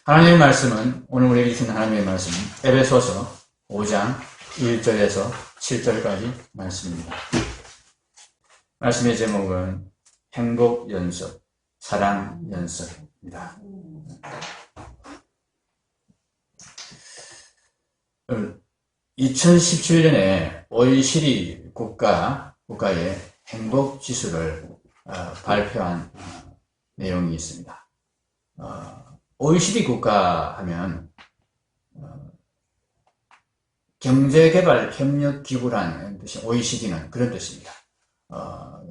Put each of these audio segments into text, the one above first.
하나님의 말씀은, 오늘 우리에게 주신 하나님의 말씀은 에베소서 5장 1절에서 7절까지 말씀입니다. 말씀의 제목은 행복 연습, 사랑 연습입니다. 2017년에 OECD 국가의 행복 지수를 발표한 내용이 있습니다. OECD 국가 하면 경제개발협력기구라는 뜻이 OECD는 그런 뜻입니다.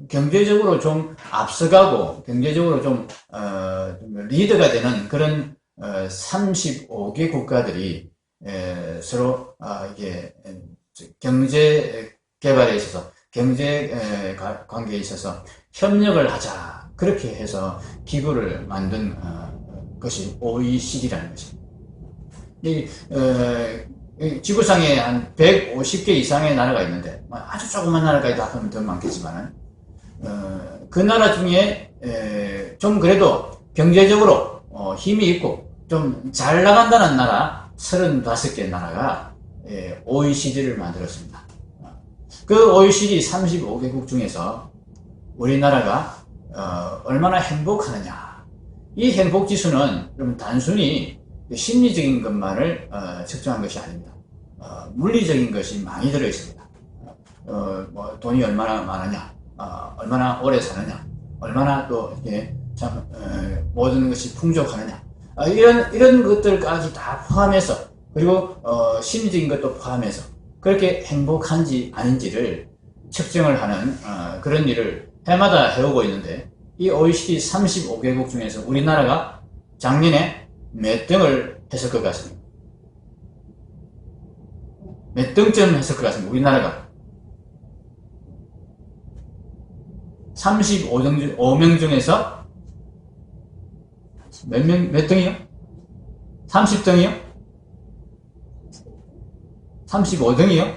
경제적으로 좀 앞서가고 경제적으로 좀 리더가 되는 그런 35개 국가들이 서로 이게 경제 개발에 있어서 경제 관계에 있어서 협력을 하자, 그렇게 해서 기구를 만든 것이 OECD라는 것입니다. 이 지구상에 한 150개 이상의 나라가 있는데 아주 조그만 나라까지 다 하면 더 많겠지만 그 나라 중에 좀 그래도 경제적으로 힘이 있고 좀 잘 나간다는 나라 35개 나라가 OECD를 만들었습니다. 그 OECD 35개국 중에서 우리나라가 얼마나 행복하느냐, 이 행복지수는 좀 단순히 심리적인 것만을 측정한 것이 아닙니다. 물리적인 것이 많이 들어있습니다. 뭐 돈이 얼마나 많으냐, 얼마나 오래 사느냐, 얼마나 또 모든 것이 풍족하느냐, 이런 것들까지 다 포함해서, 그리고 심리적인 것도 포함해서 그렇게 행복한지 아닌지를 측정을 하는 그런 일을 해마다 해오고 있는데, 이 OECD 35개국 중에서 우리나라가 작년에 몇 등을 했을 것 같습니다? 몇 등쯤 했을 것 같습니다? 우리나라가 35명 중에서 몇 등이요? 30등이요? 35등이요?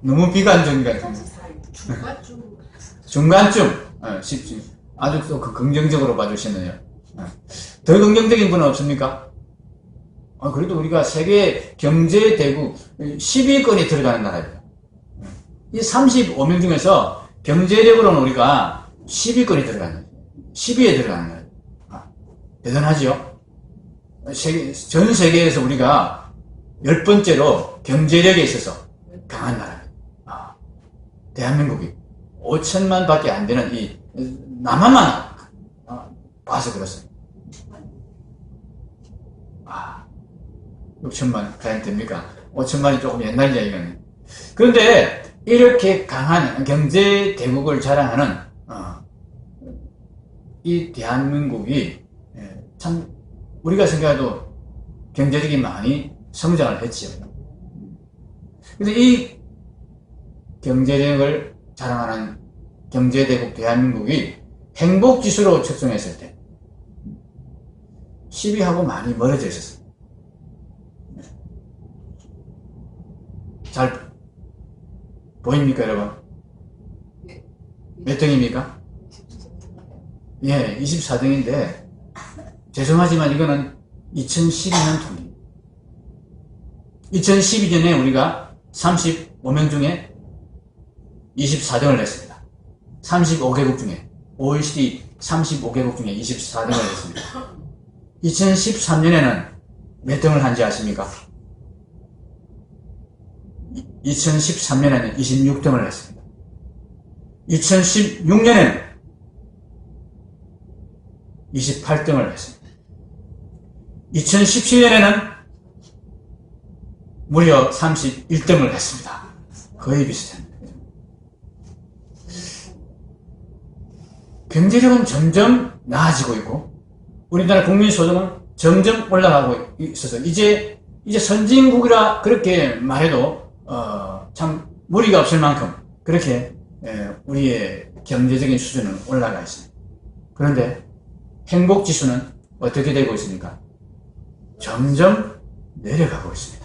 너무 비관적인 것 같은데. 중간쯤. 아주 또 긍정적으로 봐주시네요. 더 긍정적인 분은 없습니까? 그래도 우리가 세계 경제대국 10위권에 들어가는 나라입니다. 이 35명 중에서 경제력으로는 우리가 10위권에 들어가는 거예요. 10위에 들어가는 거예요. 대단하죠? 전 세계에서 우리가 10번째로 경제력에 있어서 강한 나라입니다. 대한민국이 5천만 밖에 안 되는 이 남한만 봐서 그렇습니다. 6천만 과연 됩니까? 5천만이 조금 옛날 이야기겠네. 그런데 이렇게 강한 경제 대국을 자랑하는 이 대한민국이 참 우리가 생각해도 경제력이 많이 성장을 했죠. 그래서 이 경제력을 자랑하는 경제대국 대한민국이 행복지수로 측정했을 때 10위하고 많이 멀어져 있었어요. 잘 보입니까, 여러분? 몇 등입니까? 예, 24등인데 죄송하지만 이거는 2012년 통입니다. 2012년에 우리가 35명 중에 24등을 했습니다. 35개국 중에, OECD 35개국 중에 24등을 했습니다. 2013년에는 몇 등을 한지 아십니까? 2013년에는 26등을 했습니다. 2016년에는 28등을 했습니다. 2017년에는 무려 31등을 했습니다. 거의 비슷합니다. 경제력은 점점 나아지고 있고 우리나라 국민소득은 점점 올라가고 있어서 이제 선진국이라 그렇게 말해도 참 무리가 없을 만큼 그렇게 우리의 경제적인 수준은 올라가 있습니다. 그런데 행복지수는 어떻게 되고 있습니까? 점점 내려가고 있습니다.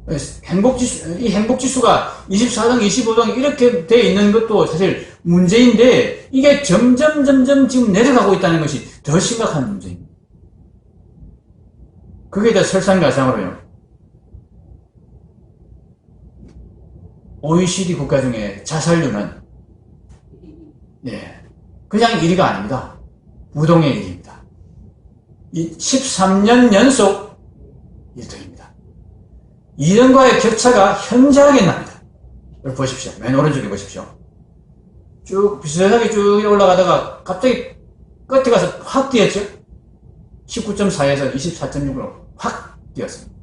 이 행복지수가 24등, 25등 이렇게 돼 있는 것도 사실 문제인데 이게 점점 지금 내려가고 있다는 것이 더 심각한 문제입니다. 그게 더 설상가상으로요. OECD 국가 중에 자살률은 그냥 1위가 아닙니다. 우동의 1위입니다. 13년 연속 1등입니다. 2등과의 격차가 현저하게 납니다. 여기 보십시오. 맨 오른쪽에 보십시오. 쭉 비슷하게 쭉 올라가다가 갑자기 끝에 가서 확 뛰었죠. 19.4에서 24.6으로 확 뛰었습니다.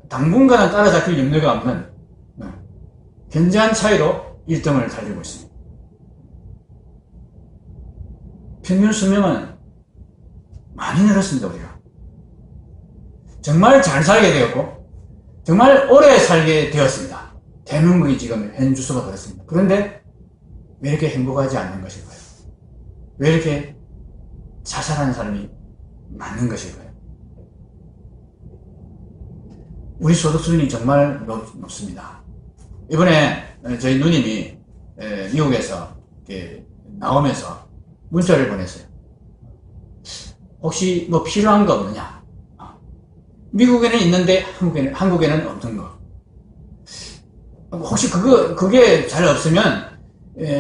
당분간은 따라잡힐 염려가 없는 견제한 차이로 1등을 달리고 있습니다. 평균 수명은 많이 늘었습니다. 우리가 정말 잘 살게 되었고 정말 오래 살게 되었습니다. 대한민국이 지금 현 주소가 그렇습니다. 그런데 왜 이렇게 행복하지 않는 것일까요? 왜 이렇게 자살하는 사람이 많은 것일까요? 우리 소득 수준이 정말 높습니다. 이번에 저희 누님이 미국에서 나오면서 문자를 보냈어요. 혹시 뭐 필요한 거 없느냐? 미국에는 있는데 한국에는 없는 거. 혹시 그게 잘 없으면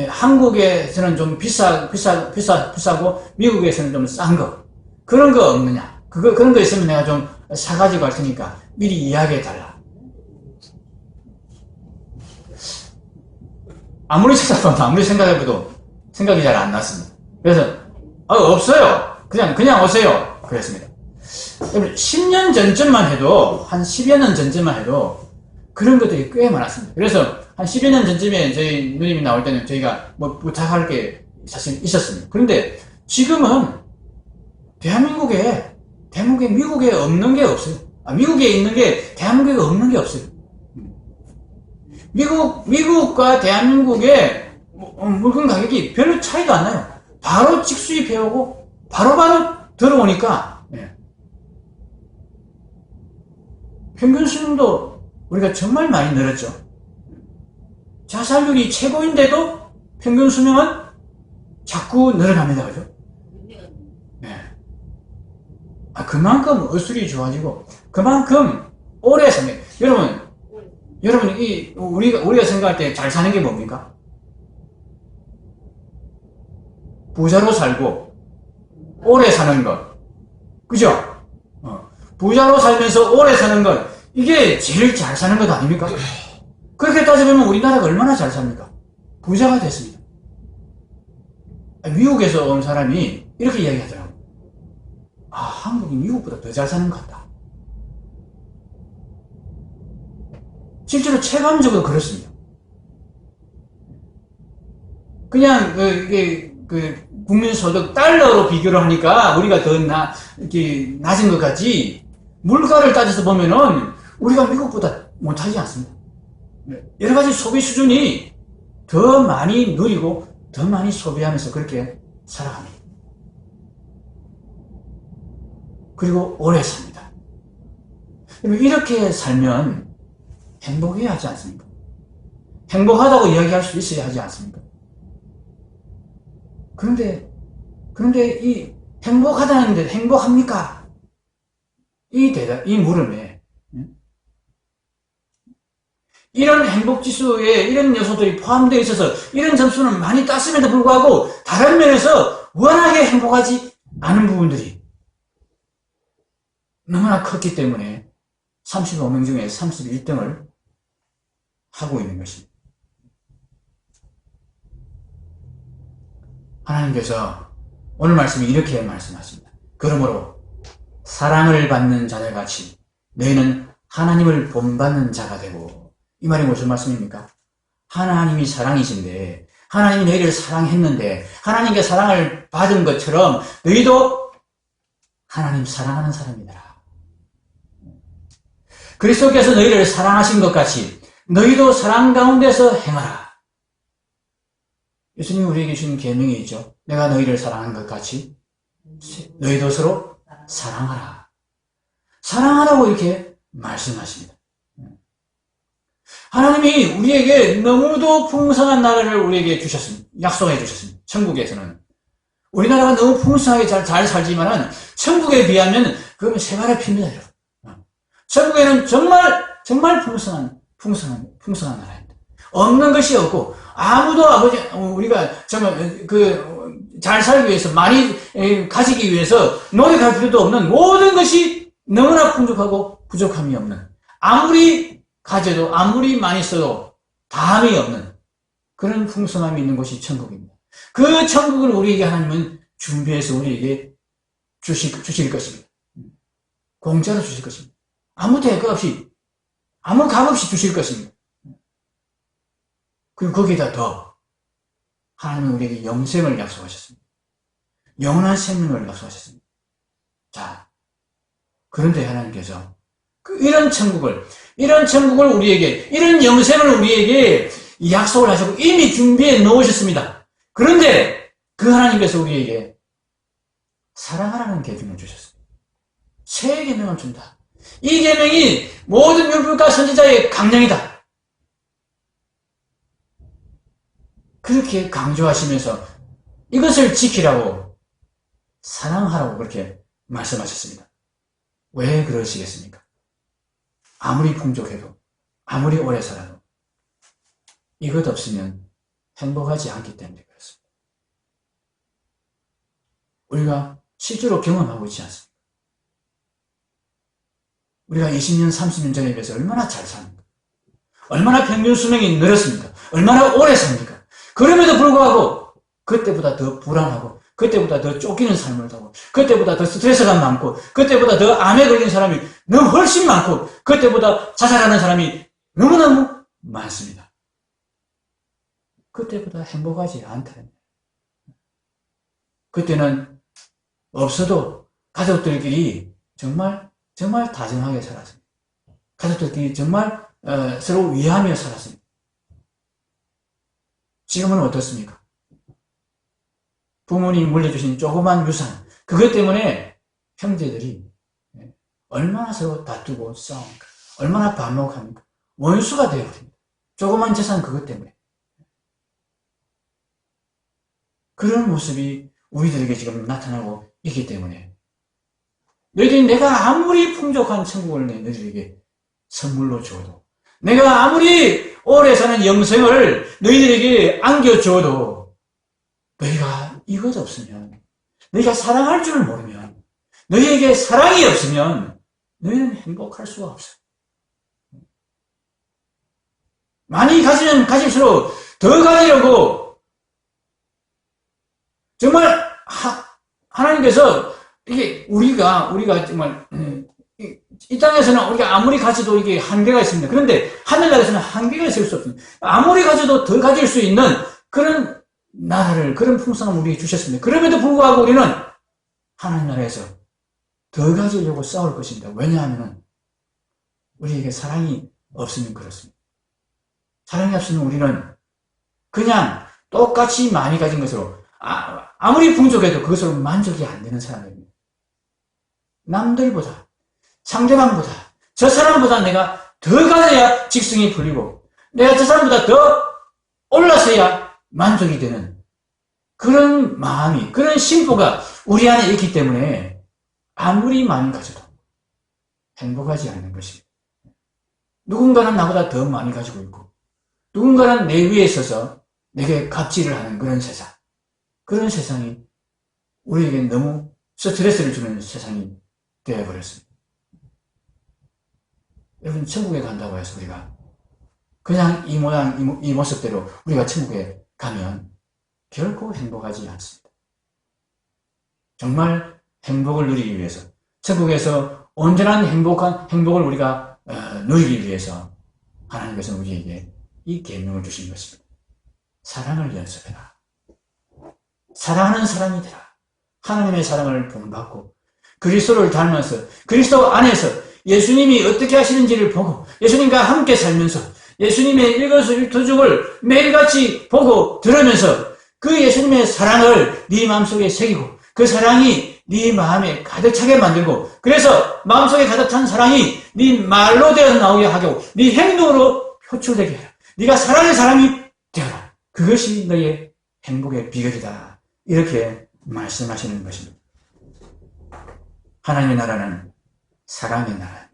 한국에서는 좀 비싸고 미국에서는 좀 싼 거. 그런 거 없느냐? 그런 거 있으면 내가 좀 사가지고 갈 테니까 미리 이야기해 달라. 아무리 찾아봐도 아무리 생각해봐도 생각이 잘 안 났습니다. 그래서 없어요. 그냥 오세요. 그랬습니다. 10년 전쯤만 해도 한 10여 년 전쯤만 해도 그런 것들이 꽤 많았습니다. 그래서 한 10여 년 전쯤에 저희 누님이 나올 때는 저희가 뭐 부탁할 게 사실 있었습니다. 그런데 지금은 대한민국에 미국에 없는 게 없어요. 미국에 있는 게 대한민국에 없는 게 없어요. 미국과 대한민국의 물건 가격이 별로 차이가 안 나요. 바로 직수입해오고 바로바로 들어오니까 평균 수명도 우리가 정말 많이 늘었죠. 자살률이 최고인데도 평균 수명은 자꾸 늘어납니다. 그죠? 그만큼 의술이 좋아지고 그만큼 오래 사는. 여러분 우리가 생각할 때 잘 사는 게 뭡니까? 부자로 살고 오래 사는 것. 그죠? 부자로 살면서 오래 사는 것, 이게 제일 잘 사는 것 아닙니까? 그렇게 따져보면 우리나라가 얼마나 잘 삽니까? 부자가 됐습니다. 미국에서 온 사람이 이렇게 이야기하더라고요. 한국이 미국보다 더 잘 사는 것 같다. 실제로 체감적으로 그렇습니다. 그냥 국민소득 달러로 비교를 하니까 우리가 더 이렇게 낮은 것 같지, 물가를 따져서 보면은 우리가 미국보다 못하지 않습니다. 여러 가지 소비 수준이 더 많이 누리고 더 많이 소비하면서 그렇게 살아갑니다. 그리고 오래 삽니다. 이렇게 살면 행복해야 하지 않습니까? 행복하다고 이야기할 수 있어야 하지 않습니까? 그런데 이 행복하다는데 행복합니까? 이 물음에 이런 행복지수에 이런 요소들이 포함되어 있어서 이런 점수는 많이 땄음에도 불구하고 다른 면에서 워낙에 행복하지 않은 부분들이 너무나 컸기 때문에 35명 중에 31등을 하고 있는 것입니다. 하나님께서 오늘 말씀에 이렇게 말씀하십니다. 그러므로 사랑을 받는 자들같이 너희는 하나님을 본받는 자가 되고. 이 말이 무슨 말씀입니까? 하나님이 사랑이신데, 하나님이 너희를 사랑했는데, 하나님께 사랑을 받은 것처럼 너희도 하나님 사랑하는 사람이더라. 그리스도께서 너희를 사랑하신 것 같이 너희도 사랑 가운데서 행하라. 예수님이 우리에게 주신 계명이 있죠. 내가 너희를 사랑한 것 같이 너희도 서로 사랑하라. 사랑하라고 이렇게 말씀하십니다. 하나님이 우리에게 너무도 풍성한 나라를 우리에게 주셨습니다. 약속해 주셨습니다. 천국에서는. 우리나라가 너무 풍성하게 잘 살지만은 천국에 비하면 그건 세 발의 피입니다, 여러분. 천국에는 정말 풍성한 나라입니다. 없는 것이 없고, 아무도 우리가 정말 잘 살기 위해서, 많이 가지기 위해서 노력할 필요도 없는 모든 것이 너무나 풍족하고 부족함이 없는, 아무리 가져도, 아무리 많이 써도 다함이 없는 그런 풍성함이 있는 곳이 천국입니다. 그 천국을 우리에게 하나님은 준비해서 우리에게 주실 것입니다. 공짜로 주실 것입니다. 아무 대가 없이, 아무 값 없이 주실 것입니다. 그리고 거기에다 더 하나님은 우리에게 영생을 약속하셨습니다. 영원한 생명을 약속하셨습니다. 자, 그런데 하나님께서 이런 천국을 우리에게, 이런 영생을 우리에게 약속을 하시고 이미 준비해 놓으셨습니다. 그런데 그 하나님께서 우리에게 사랑하라는 계명을 주셨습니다. 새 계명을 준다. 이 계명이 모든 율법과 선지자의 강령이다. 그렇게 강조하시면서 이것을 지키라고, 사랑하라고 그렇게 말씀하셨습니다. 왜 그러시겠습니까? 아무리 풍족해도, 아무리 오래 살아도 이것 없으면 행복하지 않기 때문에 그렇습니다. 우리가 실제로 경험하고 있지 않습니까? 우리가 20년, 30년 전에 비해서 얼마나 잘 삽니까? 얼마나 평균 수명이 늘었습니까? 얼마나 오래 삽니까? 그럼에도 불구하고 그때보다 더 불안하고, 그때보다 더 쫓기는 삶을 하고, 그때보다 더 스트레스가 많고, 그때보다 더 암에 걸린 사람이 너무 훨씬 많고, 그때보다 자살하는 사람이 너무너무 많습니다. 그때보다 행복하지 않다는 거예요. 그때는 없어도 가족들끼리 정말 다정하게 살았습니다. 가족들끼리 정말 서로 위하며 살았습니다. 지금은 어떻습니까? 부모님이 물려주신 조그만 유산, 그것 때문에 형제들이 얼마나 서로 다투고 싸웁니까? 얼마나 반목합니까? 원수가 되어버립니다. 조그만 재산 그것 때문에. 그런 모습이 우리들에게 지금 나타나고 있기 때문에 너희들이 내가 아무리 풍족한 천국을 너희들에게 선물로 줘도, 내가 아무리 오래 사는 영생을 너희들에게 안겨줘도 너희가 이것 없으면, 너희가 사랑할 줄 모르면, 너희에게 사랑이 없으면 너희는 행복할 수가 없어요. 많이 가지면 가질수록 더 가지려고, 정말 하나님께서 이게 우리가 정말 이 땅에서는 우리가 아무리 가져도 이게 한계가 있습니다. 그런데 하늘나라에서는 한계가 있을 수 없습니다. 아무리 가져도 더 가질 수 있는 그런 나라를, 그런 풍성함을 우리에게 주셨습니다. 그럼에도 불구하고 우리는 하나님 나라에서 더 가지려고 싸울 것입니다. 왜냐하면 우리에게 사랑이 없으면 그렇습니다. 사랑이 없으면 우리는 그냥 똑같이 많이 가진 것으로, 아무리 풍족해도 그것으로 만족이 안 되는 사람입니다. 남들보다, 상대방보다, 저 사람보다 내가 더 가져야 직성이 풀리고, 내가 저 사람보다 더 올라서야 만족이 되는 그런 마음이, 그런 심보가 우리 안에 있기 때문에 아무리 많이 가져도 행복하지 않는 것입니다. 누군가는 나보다 더 많이 가지고 있고, 누군가는 내 위에 서서 내게 갑질을 하는 그런 세상, 그런 세상이 우리에게 너무 스트레스를 주는 세상이 되어버렸습니다. 여러분, 천국에 간다고 해서 우리가 그냥 이 모양, 이 모습대로 우리가 천국에 가면 결코 행복하지 않습니다. 정말 행복을 누리기 위해서, 천국에서 온전한 행복을 우리가 누리기 위해서 하나님께서 우리에게 이 계명을 주신 것입니다. 사랑을 연습해라. 사랑하는 사람이 되라. 하나님의 사랑을 본받고 그리스도를 닮아서, 그리스도 안에서 예수님이 어떻게 하시는지를 보고 예수님과 함께 살면서 예수님의 일거수일투족을 매일같이 보고 들으면서 그 예수님의 사랑을 네 마음속에 새기고, 그 사랑이 네 마음에 가득 차게 만들고, 그래서 마음속에 가득 찬 사랑이 네 말로 되어 나오게 하고 네 행동으로 표출되게 해라. 네가 사랑의 사람이 되어라. 그것이 너의 행복의 비결이다. 이렇게 말씀하시는 것입니다. 하나님의 나라는 사랑의 나라입니다.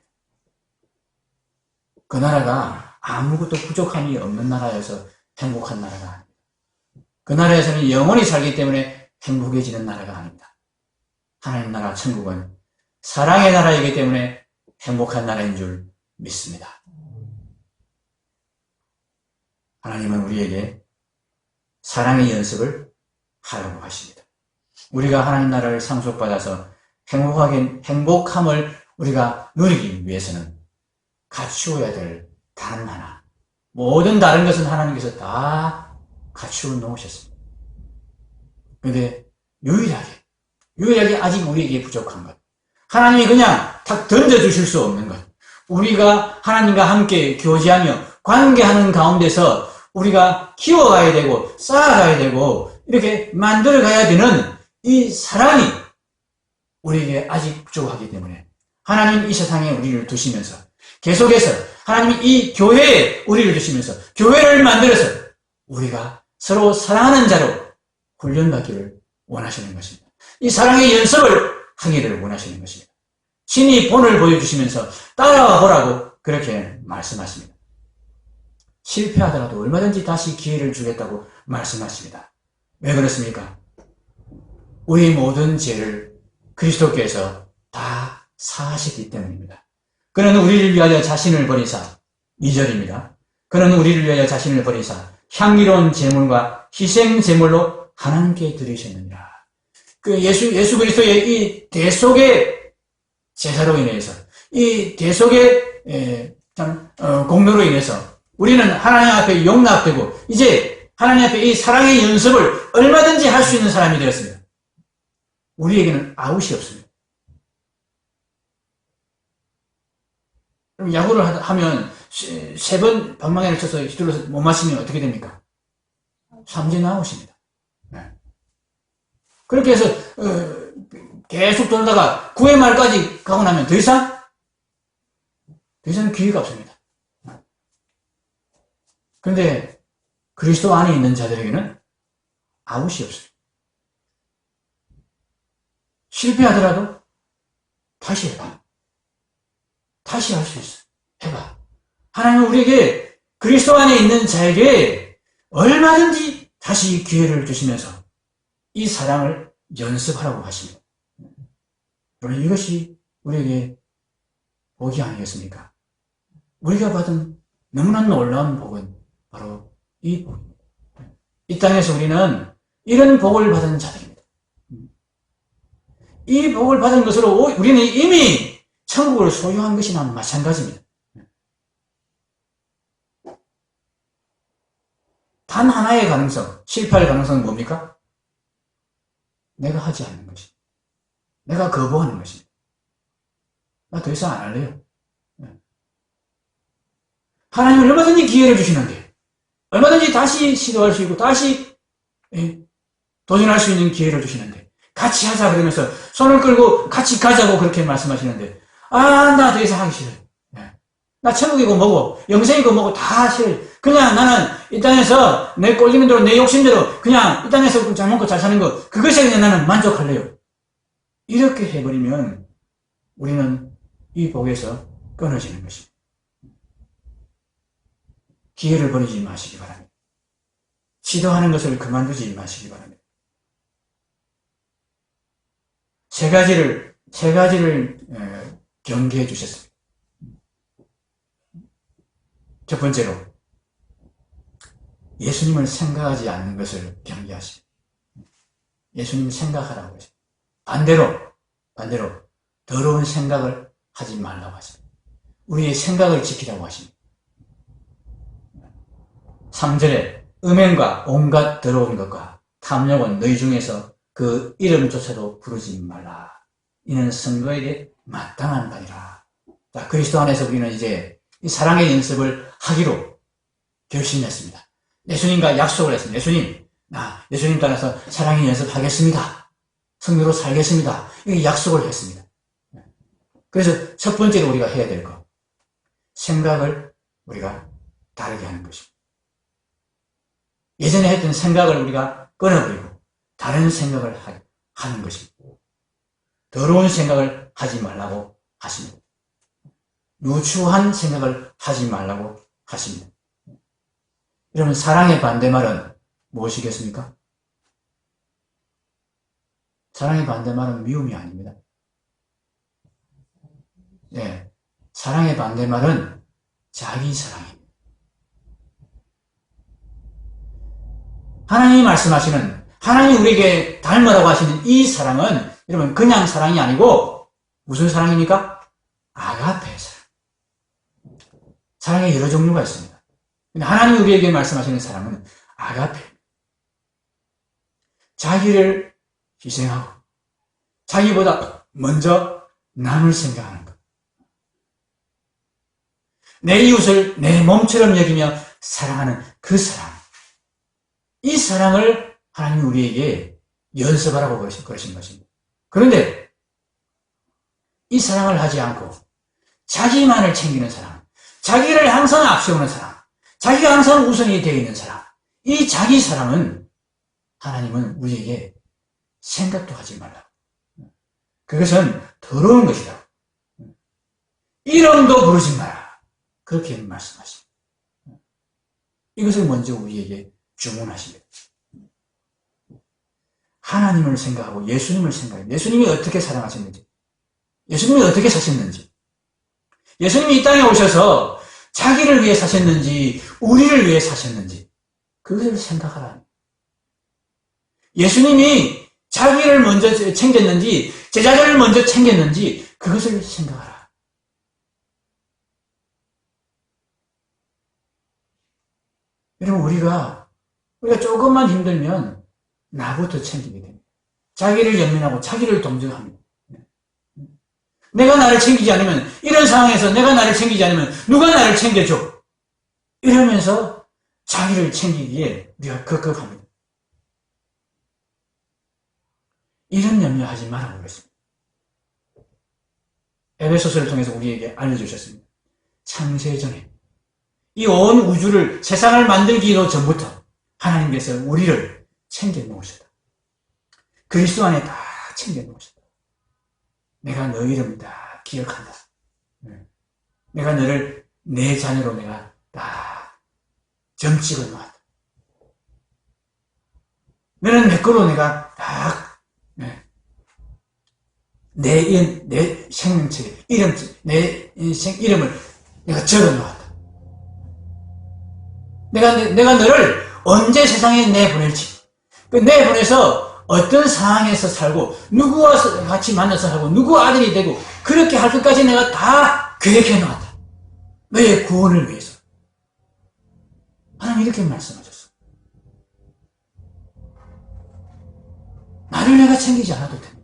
그 나라가 아무것도 부족함이 없는 나라여서 행복한 나라가 아닙니다. 그 나라에서는 영원히 살기 때문에 행복해지는 나라가 아닙니다. 하나님 나라 천국은 사랑의 나라이기 때문에 행복한 나라인 줄 믿습니다. 하나님은 우리에게 사랑의 연습을 하라고 하십니다. 우리가 하나님 나라를 상속받아서 행복함을 우리가 누리기 위해서는 갖추어야 될 단 하나. 모든 다른 것은 하나님께서 다 갖추어 놓으셨습니다. 그런데 유일하게 아직 우리에게 부족한 것. 하나님이 그냥 탁 던져주실 수 없는 것. 우리가 하나님과 함께 교제하며 관계하는 가운데서 우리가 키워가야 되고 쌓아가야 되고 이렇게 만들어가야 되는 이 사랑이 우리에게 아직 부족하기 때문에 하나님 이 세상에 우리를 두시면서 계속해서 하나님이 이 교회에 우리를 두시면서 교회를 만들어서 우리가 서로 사랑하는 자로 훈련받기를 원하시는 것입니다. 이 사랑의 연습을 하기를 원하시는 것입니다. 친히 본을 보여주시면서 따라와 보라고 그렇게 말씀하십니다. 실패하더라도 얼마든지 다시 기회를 주겠다고 말씀하십니다. 왜 그렇습니까? 우리 모든 죄를 그리스도께서 다 사하셨기 때문입니다. 그는 우리를 위하여 자신을 버리사 2절입니다. 그는 우리를 위하여 자신을 버리사 향기로운 제물과 희생 제물로 하나님께 드리셨느니라. 그 예수 그리스도의 이 대속의 제사로 인해서 이 대속의 공로로 인해서 우리는 하나님 앞에 용납되고 이제 하나님 앞에 이 사랑의 연습을 얼마든지 할 수 있는 사람이 되었습니다. 우리에게는 아웃이 없습니다. 그럼 야구를 하면 세 번 방망이를 쳐서 휘둘러서 못 맞히면 어떻게 됩니까? 삼진 아웃입니다. 네. 그렇게 해서 계속 돌다가 9회 말까지 가고 나면 더 이상 기회가 없습니다. 그런데 그리스도 안에 있는 자들에게는 아웃이 없어요. 실패하더라도 다시 해봐. 다시 할 수 있어. 해봐. 하나님은 우리에게 그리스도 안에 있는 자에게 얼마든지 다시 기회를 주시면서 이 사랑을 연습하라고 하십니다. 여러분, 이것이 우리에게 복이 아니겠습니까? 우리가 받은 너무나 놀라운 복은 바로 이 복입니다. 이 땅에서 우리는 이런 복을 받은 자들입니다. 이 복을 받은 것으로 우리는 이미 천국을 소유한 것이나 마찬가지입니다. 단 하나의 가능성, 실패할 가능성은 뭡니까? 내가 하지 않는 것입니다. 내가 거부하는 것입니다. 나 더 이상 안 할래요. 하나님은 얼마든지 기회를 주시는데 얼마든지 다시 시도할 수 있고 다시 도전할 수 있는 기회를 주시는데 같이 하자 그러면서 손을 끌고 같이 가자고 그렇게 말씀하시는데 나 더 이상 하기 싫어요. 나 천국이고 뭐고 영생이고 뭐고 다 싫어요. 그냥 나는 이 땅에서 내 꼴리는 대로 내 욕심대로 그냥 이 땅에서 잘 먹고 잘 사는 거 그것에 그냥 나는 만족할래요. 이렇게 해버리면 우리는 이 복에서 끊어지는 것입니다. 기회를 버리지 마시기 바랍니다. 시도하는 것을 그만두지 마시기 바랍니다. 세 가지를 경계해 주셨습니다. 첫 번째로 예수님을 생각하지 않는 것을 경계하십니다. 예수님 생각하라고 하십니다. 반대로 더러운 생각을 하지 말라고 하십니다. 우리의 생각을 지키라고 하십니다. 3절에 음행과 온갖 더러운 것과 탐욕은 너희 중에서 그 이름조차도 부르지 말라. 이는 선거에게 마땅한 바니라. 자, 그리스도 안에서 우리는 이제 이 사랑의 연습을 하기로 결심했습니다. 예수님과 약속을 했습니다. 예수님 따라서 사랑의 연습하겠습니다. 성도로 살겠습니다. 이 약속을 했습니다. 그래서 첫 번째로 우리가 해야 될 것, 생각을 우리가 다르게 하는 것입니다. 예전에 했던 생각을 우리가 끊어버리고 다른 생각을 하는 것입니다. 더러운 생각을 하지 말라고 하십니다. 누추한 생각을 하지 말라고 하십니다. 여러분, 사랑의 반대말은 무엇이겠습니까? 사랑의 반대말은 미움이 아닙니다. 네, 사랑의 반대말은 자기 사랑입니다. 하나님이 말씀하시는, 하나님이 우리에게 닮으라고 하시는 이 사랑은 여러분 그냥 사랑이 아니고 무슨 사랑입니까? 아가페 사랑. 사랑의 여러 종류가 있습니다. 근데 하나님이 우리에게 말씀하시는 사랑은 아가페. 자기를 희생하고 자기보다 먼저 남을 생각하는 것. 내 이웃을 내 몸처럼 여기며 사랑하는 그 사랑. 이 사랑을 하나님이 우리에게 연습하라고 그러신 것입니다. 그런데 이 사랑을 하지 않고 자기만을 챙기는 사랑, 자기를 항상 앞세우는 사랑, 자기가 항상 우선이 되어 있는 사랑, 이 자기 사랑은 하나님은 우리에게 생각도 하지 말라. 그것은 더러운 것이다. 이름도 부르지 마라. 그렇게 말씀하십니다. 이것을 먼저 우리에게 주문하십니다. 하나님을 생각하고 예수님을 생각해요. 예수님이 어떻게 사랑하셨는지, 예수님이 어떻게 사셨는지, 예수님이 이 땅에 오셔서 자기를 위해 사셨는지, 우리를 위해 사셨는지, 그것을 생각하라. 예수님이 자기를 먼저 챙겼는지, 제자들을 먼저 챙겼는지, 그것을 생각하라. 여러분, 우리가 조금만 힘들면 나부터 챙기게 됩니다. 자기를 연민하고 자기를 동정합니다. 내가 나를 챙기지 않으면, 이런 상황에서 내가 나를 챙기지 않으면 누가 나를 챙겨줘? 이러면서 자기를 챙기기에 우리가 급급합니다. 이런 염려하지 말라고 그랬습니다. 에베소서를 통해서 우리에게 알려주셨습니다. 창세전에 이 온 우주를, 세상을 만들기도 전부터 하나님께서 우리를 챙겨 놓으셨다. 그리스도 안에 다 챙겨 놓으셨다. 내가 너 이름을 다 기억한다. 내가 너를 내 자녀로 내가 다 점 찍어 놓았다. 너는 내 거로 내가 다 내 생명체 내 인생 이름을 내가 적어 놓았다. 내가 너를 언제 세상에 내보낼지, 내보내서 어떤 상황에서 살고, 누구와 같이 만나서 살고, 누구 아들이 되고, 그렇게 할 것까지 내가 다 계획해 놓았다. 너의 구원을 위해서. 하나님 이렇게 말씀하셨어. 나를 내가 챙기지 않아도 됩니다.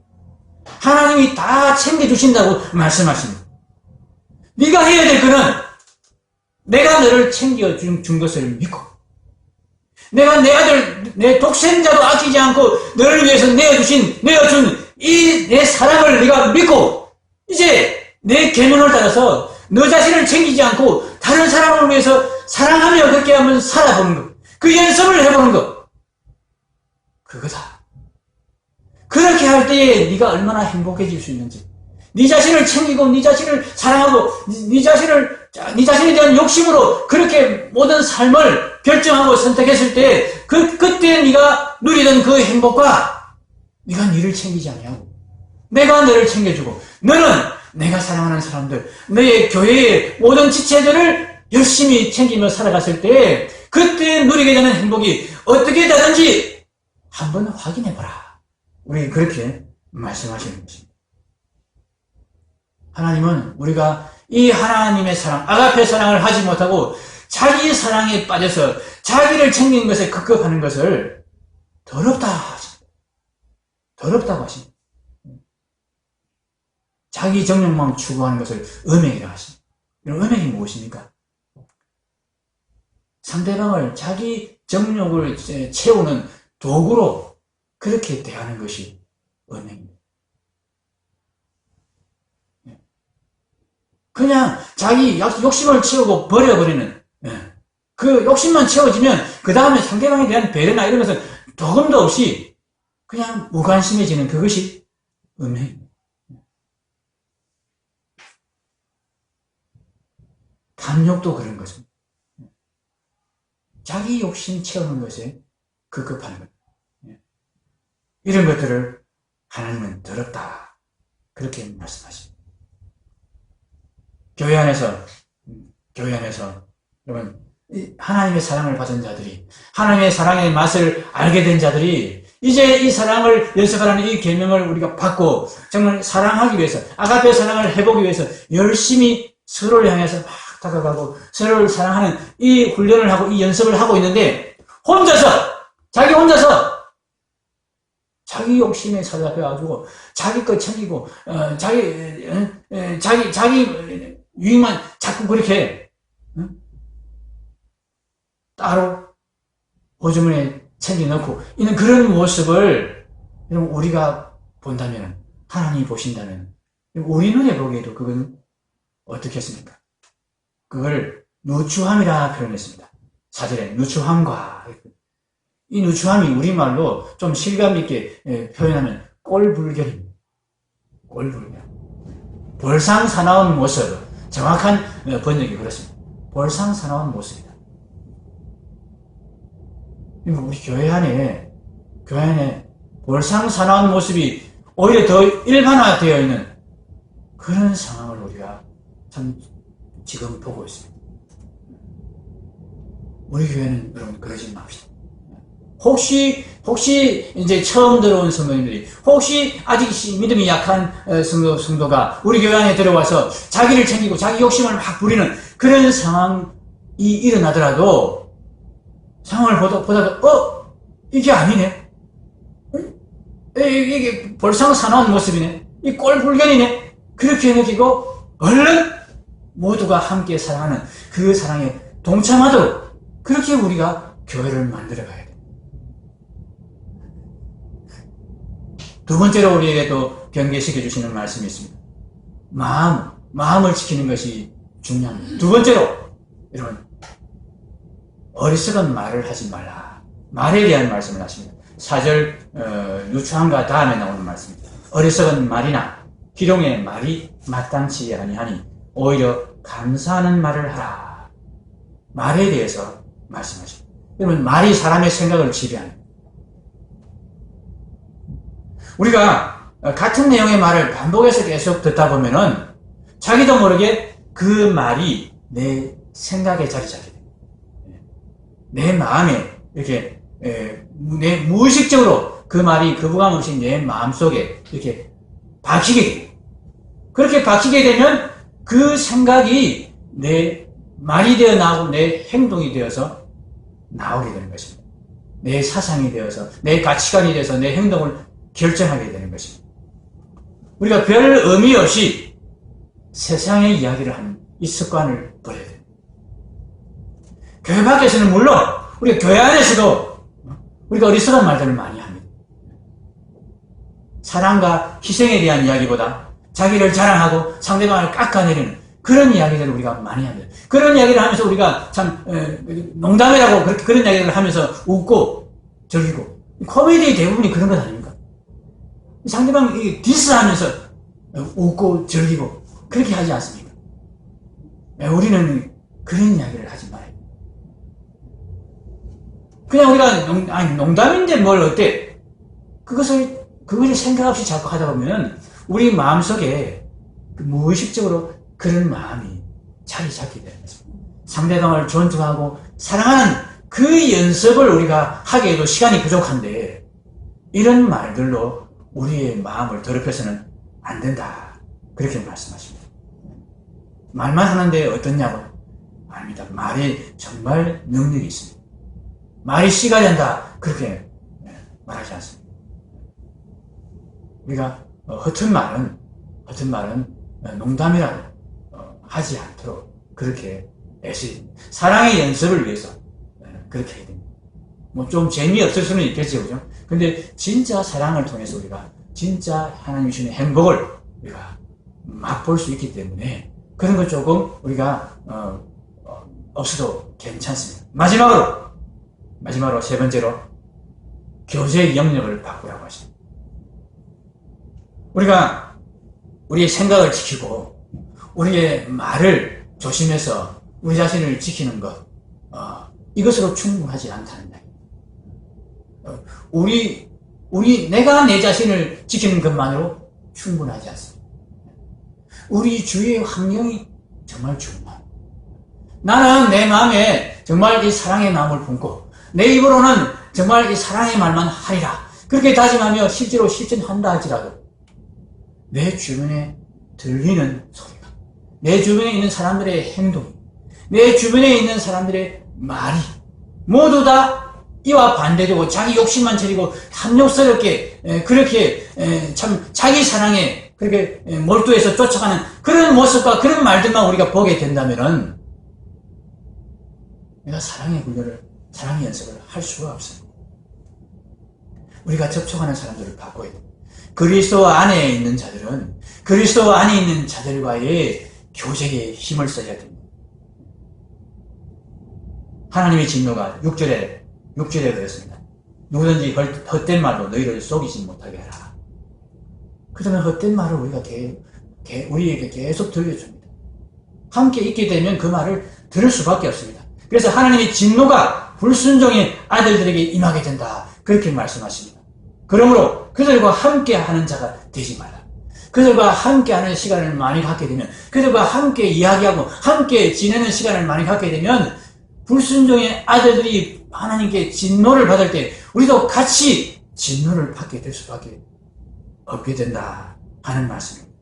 하나님이 다 챙겨주신다고 말씀하십니다. 네가 해야 될 거는 내가 너를 챙겨준 것을 믿고, 내가 내 아들, 내 독생자도 아끼지 않고 너를 위해서 내어준 이 내 사랑을 네가 믿고, 이제 내 계명을 따라서 너 자신을 챙기지 않고 다른 사람을 위해서 사랑하며 그렇게 한번 살아보는 것, 그 연습을 해보는 것, 그거다. 그렇게 할 때에 네가 얼마나 행복해질 수 있는지, 네 자신을 챙기고 네 자신을 사랑하고 네 자신에 대한 욕심으로 그렇게 모든 삶을 결정하고 선택했을 때 그때 네가 누리던 그 행복과 네가 네를 챙기지 않냐고, 내가 너를 챙겨주고 너는 내가 사랑하는 사람들, 너의 교회의 모든 지체들을 열심히 챙기며 살아갔을 때 그때 누리게 되는 행복이 어떻게 다른지 한번 확인해보라. 우리 그렇게 말씀하시는 것입니다. 하나님은 우리가 이 하나님의 사랑, 아가페 사랑을 하지 못하고 자기 사랑에 빠져서 자기를 챙기는 것에 급급하는 것을 더럽다 하십니다. 더럽다고 하십니다. 자기 정욕만 추구하는 것을 음행이라고 하십니다. 이런 음행이 무엇입니까? 상대방을 자기 정욕을 채우는 도구로 그렇게 대하는 것이 음행입니다. 그냥 자기 욕심을 채우고 버려버리는, 그 욕심만 채워지면 그 다음에 상대방에 대한 배려나 이런 것은 조금도 없이 그냥 무관심해지는 그것이 음행입니다. 탐욕도 그런 것입니다. 자기 욕심 채우는 것에 급급하는 것. 이런 것들을 하나님은 더럽다. 그렇게 말씀하십니다. 교회 안에서 여러분, 하나님의 사랑을 받은 자들이, 하나님의 사랑의 맛을 알게 된 자들이 이제 이 사랑을 연습하라는 이 계명을 우리가 받고 정말 사랑하기 위해서, 아가페 사랑을 해보기 위해서 열심히 서로를 향해서 막 다가가고 서로를 사랑하는 이 훈련을 하고 이 연습을 하고 있는데 자기 혼자서 자기 욕심에 사로잡혀가지고 자기 것 챙기고 자기 유익만 자꾸 그렇게 따로 보조문에 챙겨놓고 있는 그런 모습을 여러분 우리가 본다면, 하나님이 보신다면 우리 눈에 보기에도 그건 어떻겠습니까? 그걸 누추함이라 표현했습니다. 4절에 누추함과, 이 누추함이 우리말로 좀 실감있게 표현하면 꼴불견입니다. 꼴불견. 볼상사나운 모습. 정확한 번역이 그렇습니다. 볼상사나운 모습이다. 우리 교회 안에 볼상사나운 모습이 오히려 더 일반화되어 있는 그런 상황을 우리가 참 지금 보고 있습니다. 우리 교회는 여러분 그러지 맙시다. 혹시 이제 처음 들어온 성도님들이, 혹시 아직 믿음이 약한 성도가 우리 교회 안에 들어와서 자기를 챙기고 자기 욕심을 막 부리는 그런 상황이 일어나더라도 상황을 보다가 이게 아니네, 이게 볼상사나운 모습이네, 이 꼴불견이네, 그렇게 느끼고 얼른 모두가 함께 사랑하는 그 사랑에 동참하도록 그렇게 우리가 교회를 만들어가야 돼요. 두 번째로 우리에게 또 경계시켜 주시는 말씀이 있습니다. 마음을 지키는 것이 중요합니다. 두 번째로, 여러분, 어리석은 말을 하지 말라. 말에 대한 말씀을 하십니다. 4절 누추함과 다음에 나오는 말씀입니다. 어리석은 말이나 희롱의 말이 마땅치 아니하니 오히려 감사하는 말을 하라. 말에 대해서 말씀하십니다. 여러분, 말이 사람의 생각을 지배합니다. 우리가 같은 내용의 말을 반복해서 계속 듣다 보면은 자기도 모르게 그 말이 내 생각에 자리 잡게 됩니다. 내 마음에 이렇게 내 무의식적으로 그 말이 거부감 없이 내 마음속에 이렇게 박히게 돼요. 그렇게 박히게 되면 그 생각이 내 말이 되어 나오고 내 행동이 되어서 나오게 되는 것입니다. 내 사상이 되어서, 내 가치관이 되어서 내 행동을 결정하게 되는 것입니다. 우리가 별 의미 없이 세상의 이야기를 하는 이 습관을 버려야 됩니다. 교회 밖에서는 물론 우리가 교회 안에서도 우리가 어리석은 말들을 많이 합니다. 사랑과 희생에 대한 이야기보다 자기를 자랑하고 상대방을 깎아내리는 그런 이야기들을 우리가 많이 합니다. 그런 이야기를 하면서 우리가 참 농담이라고 그런 이야기를 하면서 웃고 즐기고, 코미디 대부분이 그런 것 아닙니까? 상대방 디스하면서 웃고 즐기고 그렇게 하지 않습니까? 우리는 그런 이야기를 하지 말아요. 그냥 우리가 농담인데 뭘 어때? 그것을 생각 없이 자꾸 하다 보면 우리 마음속에 무의식적으로 그런 마음이 자리 잡게 되는 것입니다. 상대방을 존중하고 사랑하는 그 연습을 우리가 하기에도 시간이 부족한데 이런 말들로 우리의 마음을 더럽혀서는 안 된다. 그렇게 말씀하십니다. 말만 하는데 어떻냐고? 아닙니다. 말이 정말 능력이 있습니다. 말이 씨가 된다. 그렇게 말하지 않습니다. 우리가 허튼 말은 농담이라고 하지 않도록 그렇게 애써야 됩니다. 사랑의 연습을 위해서 그렇게 해야 됩니다. 뭐 좀 재미없을 수는 있겠죠, 그죠? 근데 진짜 사랑을 통해서 우리가 진짜 하나님이 주시는 행복을 우리가 맛볼 수 있기 때문에 그런 거 조금 우리가 없어도 괜찮습니다. 마지막으로 세 번째로 교제의 영역을 바꾸라고 하십니다. 우리가 우리의 생각을 지키고 우리의 말을 조심해서 우리 자신을 지키는 것, 이것으로 충분하지 않다는 이야기. 내가 내 자신을 지키는 것만으로 충분하지 않습니다. 우리 주위의 환경이 정말 중요합니다. 나는 내 마음에 정말 이 사랑의 마음을 품고 내 입으로는 정말 이 사랑의 말만 하리라. 그렇게 다짐하며 실제로 실천한다 할지라도 내 주변에 들리는 소리가, 내 주변에 있는 사람들의 행동이, 내 주변에 있는 사람들의 말이 모두 다 이와 반대되고 자기 욕심만 차리고 탐욕스럽게 그렇게 참 자기 사랑에 그렇게 몰두해서 쫓아가는 그런 모습과 그런 말들만 우리가 보게 된다면은 내가 사랑의 훈련을, 사랑의 연습을 할 수가 없습니다. 우리가 접촉하는 사람들을 바꿔야 됩니다. 그리스도 안에 있는 자들은 그리스도 안에 있는 자들과의 교제에 힘을 써야 됩니다. 하나님의 진노가 6절에 그랬습니다. 누구든지 헛된 말로 너희를 속이지 못하게 하라. 그 다음에 헛된 말을 우리에게 계속 들려줍니다. 함께 있게 되면 그 말을 들을 수밖에 없습니다. 그래서 하나님의 진노가 불순종의 아들들에게 임하게 된다. 그렇게 말씀하십니다. 그러므로 그들과 함께 하는 자가 되지 말라. 그들과 함께 하는 시간을 많이 갖게 되면, 그들과 함께 이야기하고 함께 지내는 시간을 많이 갖게 되면 불순종의 아들들이 하나님께 진노를 받을 때 우리도 같이 진노를 받게 될 수밖에 없게 된다 하는 말씀입니다.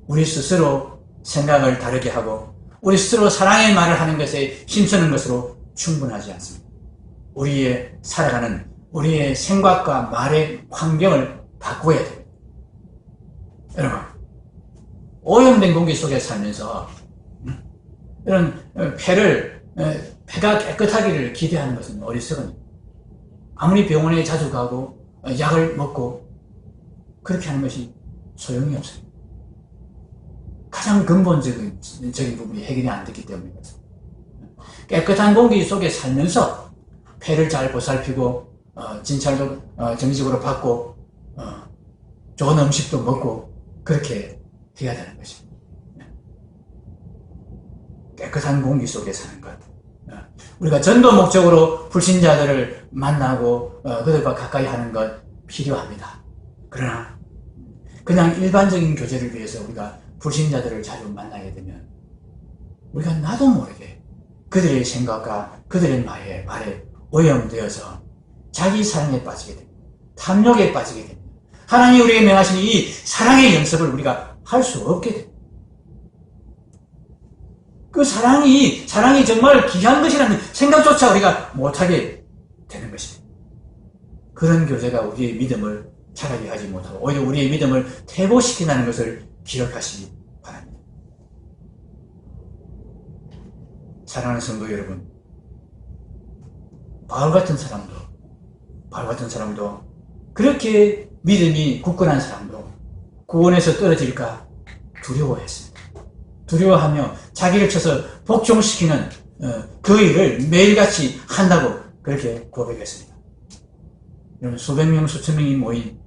우리 스스로 생각을 다르게 하고 우리 스스로 사랑의 말을 하는 것에 힘쓰는 것으로 충분하지 않습니다. 우리의 살아가는 우리의 생각과 말의 환경을 바꿔야 됩니다. 여러분, 오염된 공기 속에 살면서 이런 폐가 깨끗하기를 기대하는 것은 어리석은, 아무리 병원에 자주 가고 약을 먹고 그렇게 하는 것이 소용이 없어요. 가장 근본적인 부분이 해결이 안 됐기 때문에 그렇습니다. 깨끗한 공기 속에 살면서 폐를 잘 보살피고 진찰도 정기적으로 받고 좋은 음식도 먹고 그렇게 해야 되는 것입니다. 깨끗한 공기 속에 사는 것. 우리가 전도 목적으로 불신자들을 만나고 그들과 가까이 하는 것 필요합니다. 그러나 그냥 일반적인 교제를 위해서 우리가 불신자들을 자주 만나게 되면 우리가 나도 모르게 그들의 생각과 그들의 말에 오염되어서 자기 사랑에 빠지게 됩니다. 탐욕에 빠지게 됩니다. 하나님이 우리에게 명하신 이 사랑의 연습을 우리가 할 수 없게 됩니다. 그 사랑이 정말 귀한 것이라는 생각조차 우리가 못하게 되는 것입니다. 그런 교제가 우리의 믿음을 자라게 하지 못하고 오히려 우리의 믿음을 퇴보시킨다는 것을 기억하시기 바랍니다. 사랑하는 성도 여러분, 바울 같은 사람도 그렇게 믿음이 굳건한 사람도 구원에서 떨어질까 두려워했습니다. 두려워하며 자기를 쳐서 복종시키는 그 일을 매일같이 한다고 그렇게 고백했습니다. 여러분, 수백 명, 수천 명이 모인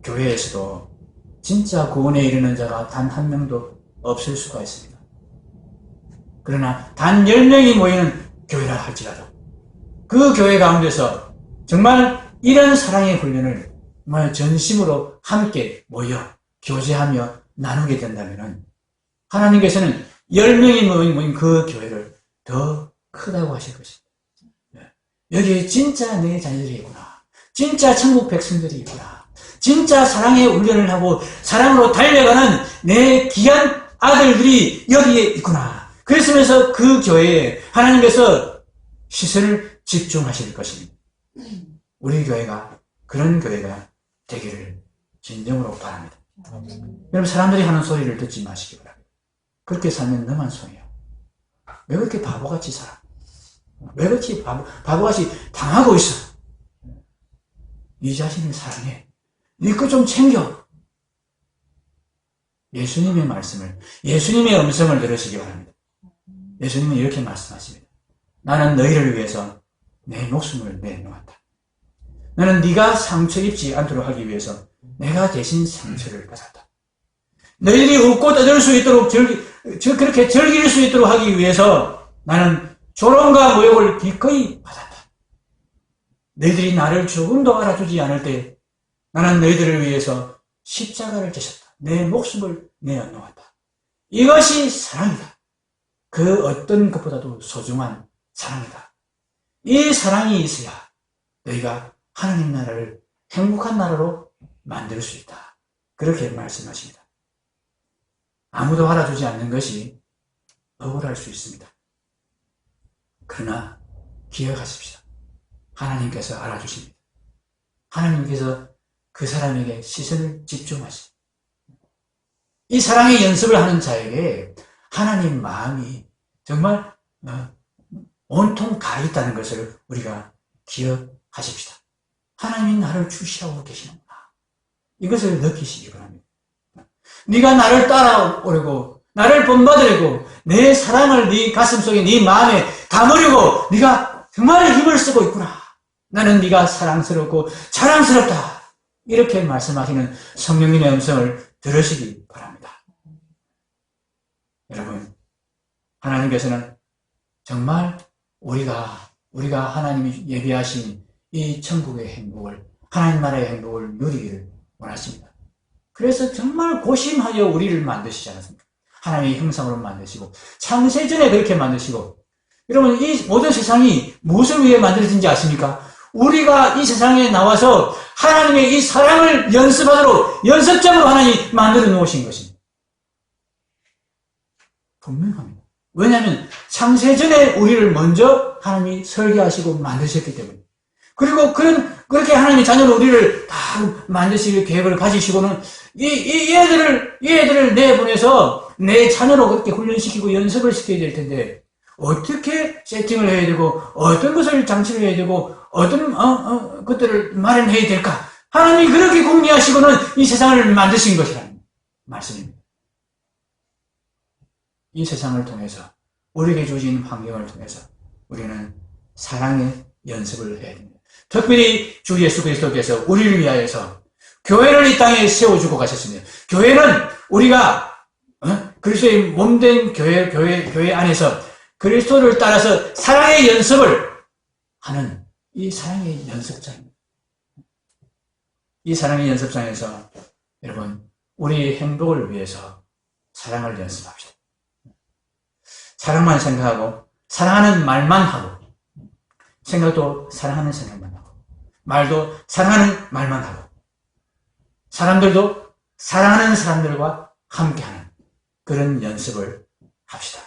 교회에서도 진짜 구원에 이르는 자가 단 한 명도 없을 수가 있습니다. 그러나 단 10명이 모이는 교회라 할지라도 그 교회 가운데서 정말 이런 사랑의 훈련을 정말 전심으로 함께 모여 교제하며 나누게 된다면 하나님께서는 10명이 모인 그 교회를 더 크다고 하실 것입니다. 여기에 진짜 내 자녀들이 있구나. 진짜 천국 백성들이 있구나. 진짜 사랑의 훈련을 하고 사랑으로 달려가는 내 귀한 아들들이 여기에 있구나. 그랬으면서 그 교회에 하나님께서 시선을 집중하실 것입니다. 우리 교회가 그런 교회가 되기를 진정으로 바랍니다. 여러분, 사람들이 하는 소리를 듣지 마시기 바랍니다. 그렇게 살면 너만 손해요. 왜 그렇게 바보같이 살아? 왜 그렇게 바보같이 당하고 있어? 네 자신을 사랑해. 네 거 좀 챙겨. 예수님의 말씀을, 예수님의 음성을 들으시기 바랍니다. 예수님은 이렇게 말씀하십니다. 나는 너희를 위해서 내 목숨을 내놓았다. 나는 네가 상처 입지 않도록 하기 위해서 내가 대신 상처를 받았다. 너희들이 웃고 떠들 수 있도록 그렇게 즐길 수 있도록 하기 위해서 나는 조롱과 모욕을 기꺼이 받았다. 너희들이 나를 조금도 알아주지 않을 때 나는 너희들을 위해서 십자가를 지셨다. 내 목숨을 내어놓았다. 이것이 사랑이다. 그 어떤 것보다도 소중한 사랑이다. 이 사랑이 있어야 너희가 하나님 나라를 행복한 나라로 만들 수 있다. 그렇게 말씀하십니다. 아무도 알아주지 않는 것이 억울할 수 있습니다. 그러나 기억하십시다. 하나님께서 알아주십니다. 하나님께서 그 사람에게 시선을 집중하십니다. 이 사랑의 연습을 하는 자에게 하나님 마음이 정말 온통 가 있다는 것을 우리가 기억하십시다. 하나님이 나를 주시하고 계시는구나. 이것을 느끼시기 바랍니다. 네가 나를 따라오려고 나를 본받으려고 내 사랑을 네 가슴속에 네 마음에 담으려고 네가 정말 힘을 쓰고 있구나. 나는 네가 사랑스럽고 자랑스럽다. 이렇게 말씀하시는 성령님의 음성을 들으시기 바랍니다. 여러분, 하나님께서는 정말 우리가 하나님이 예비하신 이 천국의 행복을, 하나님 나라의 행복을 누리기를 원하십니다. 그래서 정말 고심하여 우리를 만드시지 않았습니까? 하나님의 형상으로 만드시고 창세전에 그렇게 만드시고, 여러분 이 모든 세상이 무엇을 위해 만들어진지 아십니까? 우리가 이 세상에 나와서 하나님의 이 사랑을 연습하도록 연습장으로 하나님이 만들어 놓으신 것입니다. 분명합니다. 왜냐하면 창세전에 우리를 먼저 하나님이 설계하시고 만드셨기 때문에, 그리고 그렇게 하나님의 자녀로 우리를 다 만드실 계획을 가지시고는 이 애들을 내보내서 내 자녀로 그렇게 훈련시키고 연습을 시켜야 될 텐데, 어떻게 세팅을 해야 되고, 어떤 것을 장치를 해야 되고, 어떤 것들을 마련해야 될까? 하나님이 그렇게 궁리하시고는 이 세상을 만드신 것이라는 말씀입니다. 이 세상을 통해서, 우리에게 주어진 환경을 통해서 우리는 사랑의 연습을 해야 됩니다. 특별히 주 예수 그리스도께서 우리를 위하여서 교회를 이 땅에 세워주고 가셨습니다. 교회는 우리가 그리스도의 몸된 교회 안에서 그리스도를 따라서 사랑의 연습을 하는 이 사랑의 연습장입니다. 이 사랑의 연습장에서 여러분, 우리의 행복을 위해서 사랑을 연습합시다. 사랑만 생각하고, 사랑하는 말만 하고, 생각도 사랑하는 생각만 하고, 말도 사랑하는 말만 하고, 사람들도 사랑하는 사람들과 함께하는 그런 연습을 합시다.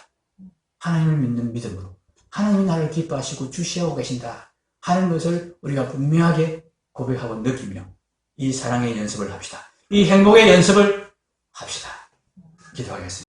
하나님을 믿는 믿음으로 하나님이 나를 기뻐하시고 주시하고 계신다 하는 것을 우리가 분명하게 고백하고 느끼며 이 사랑의 연습을 합시다. 이 행복의 연습을 합시다. 기도하겠습니다.